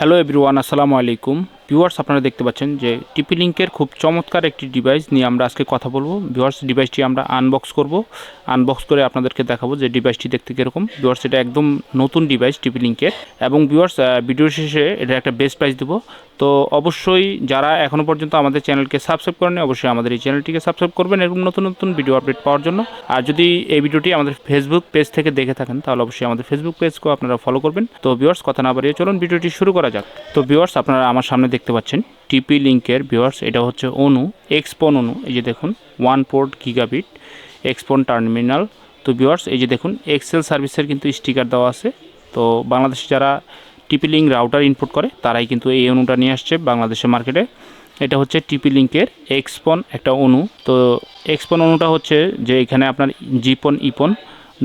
Hello everyone, আসসালামু আলাইকুম viewers. আপনারা দেখতে পাচ্ছেন যে টিপি লিঙ্কের খুব চমৎকার একটি ডিভাইস নিয়ে আমরা আজকে কথা বলবো। ভিউয়ার্স, ডিভাইসটি আমরা আনবক্স করে আপনাদেরকে দেখাবো যে ডিভাইসটি দেখতে কীরকম। ভিউয়ার্স, এটা একদম নতুন ডিভাইস টিপি লিঙ্কের। এবং ভিউয়ার্স, ভিডিও শেষে এটা একটা বেস্ট প্রাইস দেবো। তো অবশ্যই যারা এখনও পর্যন্ত আমাদের চ্যানেলকে সাবস্ক্রাইব করেনি, অবশ্যই আমাদের এই চ্যানেলটিকে সাবস্ক্রাইব করবেন এরকম নতুন নতুন ভিডিও আপডেট পাওয়ার জন্য। আর যদি এই ভিডিওটি আমাদের ফেসবুক পেজ থেকে দেখে থাকেন তাহলে অবশ্যই আমাদের ফেসবুক পেজকেও আপনারা ফলো করবেন। তো ভিউয়ার্স, কথা না বাড়িয়ে চলুন ভিডিওটি শুরু করা যাক। তো ভিউয়ার্স, আপনারা আমার সামনে দেখতে পাচ্ছেন টিপি লিঙ্কের ভিউয়ার্স, এটা হচ্ছে অনু এক্সপন অনু। এই যে দেখুন 1 পোর্ট গিগাবিট এক্সপন টার্মিনাল। তো ভিউয়ার্স, এই যে দেখুন এক্সেল সার্ভিসের কিন্তু স্টিকার দেওয়া আছে। তো বাংলাদেশে যারা টিপি লিঙ্ক রাউটার ইনপুট করে তারাই কিন্তু এই অনুটা নিয়ে আসছে বাংলাদেশের মার্কেটে। এটা হচ্ছে টিপি লিঙ্কের এক্সপন একটা অনু। তো এক্সপন অনুটা হচ্ছে যে এখানে আপনার জিপন ইপন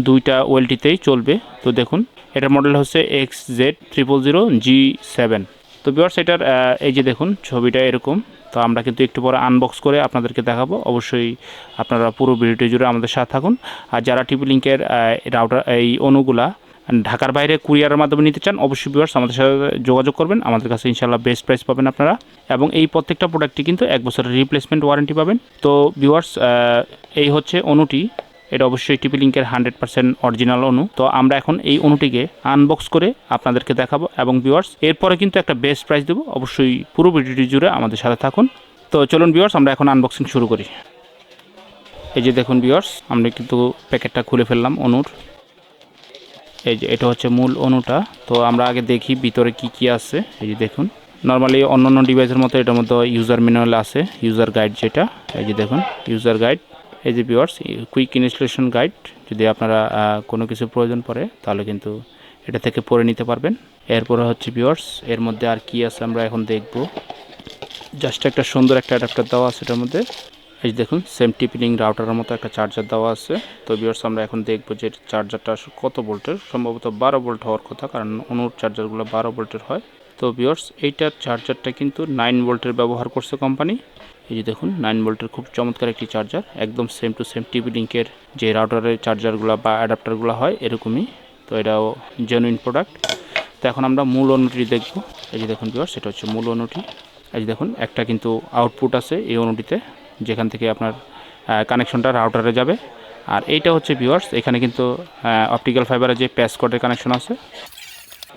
দুইটা ওয়েলটিতেই চলবে। তো দেখুন এটার মডেল হচ্ছে XZ000G7। তো ভিউয়ার্স, এটার এই যে দেখুন ছবিটা এরকম। তো আমরা কিন্তু একটু পরে আনবক্স করে আপনাদেরকে দেখাবো। অবশ্যই আপনারা পুরো ভিডিওটি জুড়ে আমাদের সাথে থাকুন। আর যারা টিপি লিঙ্কের রাউটার এই অনুগুলা ঢাকার বাইরে কুরিয়ারের মাধ্যমে নিতে চান, অবশ্যই ভিউয়ার্স আমাদের সাথে যোগাযোগ করবেন। আমাদের কাছে ইনশাআল্লাহ বেস্ট প্রাইস পাবেন আপনারা। এবং এই প্রত্যেকটা প্রোডাক্টটি কিন্তু 1 বছরের রিপ্লেসমেন্ট ওয়ারেন্টি পাবেন। তো ভিউয়ার্স, এই হচ্ছে অনুটি। এটা অবশ্যই টিপি লিঙ্কের 100% অরিজিনাল অনু। তো আমরা এখন এই অনুটিকে আনবক্স করে আপনাদেরকে দেখাবো। এবং ভিউয়ার্স, এরপরে কিন্তু একটা বেস্ট প্রাইস দেবো। অবশ্যই পুরো ভিডিওটি জুড়ে আমাদের সাথে থাকুন। তো চলুন ভিউয়ার্স, আমরা এখন আনবক্সিং শুরু করি। এই যে দেখুন ভিউয়ার্স, আমরা কিন্তু প্যাকেটটা খুলে ফেললাম অনুর। এই যে এটা হচ্ছে মূল অনুটা। তো আমরা আগে দেখি ভিতরে কি কি আছে। এই যে দেখুন, নর্মালি অন্যান্য ডিভাইসের মতো এটার মধ্যে ইউজার ম্যানুয়াল আছে, ইউজার গাইড যেটা। এই যে দেখুন ইউজার গাইড। এই যে ভিউয়ার্স, কুইক ইনস্টলেশন গাইড। যদি আপনারা কোনো কিছু প্রয়োজন পড়ে তাহলে কিন্তু এটা থেকে পড়ে নিতে পারবেন। এরপরে হচ্ছে ভিউয়ার্স, এর মধ্যে আর কি আছে আমরা এখন দেখব। জাস্ট একটা সুন্দর একটা অ্যাডাপ্টার দেওয়া আছে এটার মধ্যে। এই যে দেখুন সেম টিপি লিঙ্ক রাউটারের মতো একটা চার্জার দেওয়া আছে। তো ভিউয়ার্স, আমরা এখন দেখব যে চার্জারটা আসলে কত ভোল্টের। সম্ভবত 12 ভোল্ট হওয়ার কথা, কারণ অনুর চার্জারগুলো 12 ভোল্টের হয়। তো ভিউয়ার্স, এইটার চার্জারটা কিন্তু 9 ভোল্টের ব্যবহার করছে কোম্পানি। এই যে দেখুন 9 ভোল্টের খুব চমৎকার একটি চার্জার, একদম সেম টু সেম টিপি লিঙ্কের যে রাউটারের চার্জারগুলো বা অ্যাডাপ্টারগুলো হয় এরকমই। তো এটাও জেনুইন প্রোডাক্ট। তো এখন আমরা মূল অনুটি দেখব। এই যে দেখুন ভিউয়ার্স, এটা হচ্ছে মূল অনুটি। এই যে দেখুন একটা কিন্তু আউটপুট আছে এই অনুটিতে, যেখান থেকে আপনার কানেকশনটা রাউটারে যাবে। আর এইটা হচ্ছে ভিউয়ার্স, এখানে কিন্তু অপটিক্যাল ফাইবারের যে প্যাসকোডের কানেকশন আছে,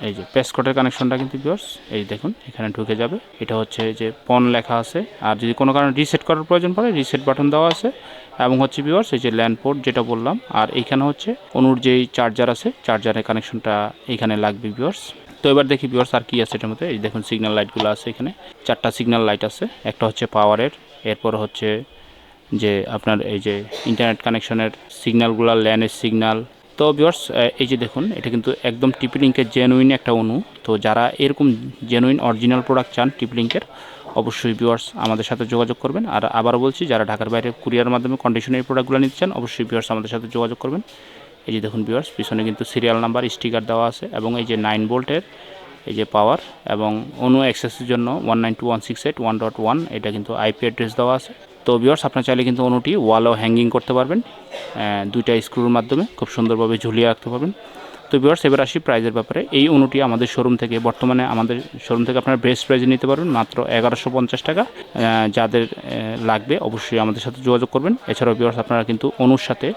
এই যে প্যাসকোডের কানেকশনটা কিন্তু ভিউয়ার্স এই দেখুন এখানে ঢুকে যাবে। এটা হচ্ছে যে পন লেখা আছে। আর যদি কোনো কারণে রিসেট করার প্রয়োজন পড়ে রিসেট বাটন দেওয়া আছে। এবং হচ্ছে ভিউয়ার্স এই যে ল্যান্ড পোর্ট যেটা বললাম। আর এইখানে হচ্ছে অনুর যেই চার্জার আছে চার্জারের কানেকশনটা এইখানে লাগবে ভিউয়ার্স। তো এবার দেখি ভিউয়ার্স আর কি আছে এটার মধ্যে। এই দেখুন সিগন্যাল লাইটগুলো আছে এখানে, 4টা সিগন্যাল লাইট আছে। একটা হচ্ছে পাওয়ারের, এরপর হচ্ছে যে আপনার এই যে ইন্টারনেট কানেকশনের সিগন্যালগুলো, ল্যানের সিগন্যাল। তো ভিউয়ার্স, এই যে দেখুন এটা কিন্তু একদম টিপি লিঙ্কের জেনুইন একটা অনু। তো যারা এরকম জেনুইন অরিজিনাল প্রোডাক্ট চান টিপি লিঙ্কের, অবশ্যই ভিউয়ার্স আমাদের সাথে যোগাযোগ করবেন। আর আবারও বলছি, যারা ঢাকার বাইরে কুরিয়ার মাধ্যমে কন্ডিশনের প্রোডাক্টগুলো নিতে চান অবশ্যই ভিউয়ার্স আমাদের সাথে যোগাযোগ করবেন। এই যে দেখুন ভিউয়ার্স, পিছনে কিন্তু সিরিয়াল নাম্বার স্টিকার দেওয়া আছে। এবং এই যে 9 ভোল্টের এই যে পাওয়ার এবং অনু অ্যাক্সেসের জন্য 192.168.1.1 এটা কিন্তু আইপি অ্যাড্রেস দেওয়া আছে। তো ভিউয়ার্স, আপনারা চাইলে কিন্তু অনুটি ওয়ালও হ্যাঙ্গিং করতে পারবেন, দুইটা স্ক্রুর মাধ্যমে খুব সুন্দরভাবে ঝুলিয়ে রাখতে পারবেন। তো ভিউয়ার্স, এবার আসি প্রাইজের ব্যাপারে। এই অনুটি আমাদের শোরুম থেকে বর্তমানে আমাদের শোরুম থেকে আপনারা বেস্ট প্রাইজে নিতে পারবেন মাত্র 1150 টাকা। যাদের লাগবে অবশ্যই আমাদের সাথে যোগাযোগ করবেন। এছাড়াও ভিউয়ার্স, আপনারা কিন্তু অনুর সাথে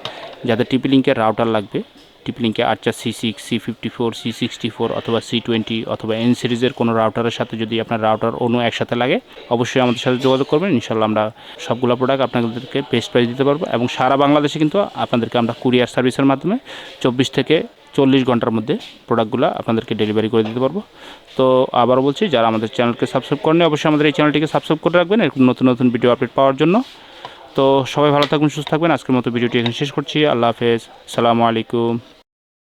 যাদের টিপি লিঙ্কের রাউটার লাগবে, টিপি লিঙ্কে আচ্ছা C6, C54, C64 অথবা C20 অথবা N সিরিজের কোনো রাউটারের সাথে যদি আপনার রাউটার অনু একসাথে লাগে অবশ্যই আমাদের সাথে যোগাযোগ করবেন। ইনশাল্লাহ আমরা সবগুলো প্রোডাক্ট আপনাদেরকে বেস্ট প্রাইস দিতে পারবো। এবং সারা বাংলাদেশে কিন্তু আপনাদেরকে আমরা কুরিয়ার সার্ভিসের মাধ্যমে 24 থেকে 40 ঘন্টার মধ্যে প্রোডাক্টগুলো আপনাদেরকে ডেলিভারি করে দিতে পারবো। তো আবারও বলছি, যারা আমাদের চ্যানেলকে সাবস্ক্রাইব করেন অবশ্যই আমাদের এই চ্যানেলটিকে সাবস্ক্রাইব করে রাখবেন এরকম নতুন নতুন ভিডিও আপডেট পাওয়ার জন্য। তো সবাই ভালো থাকবেন, সুস্থ থাকবেন। আজকের মতো ভিডিওটি এখানে শেষ করছি। আল্লাহ হাফেজ, আসসালামু আলাইকুম।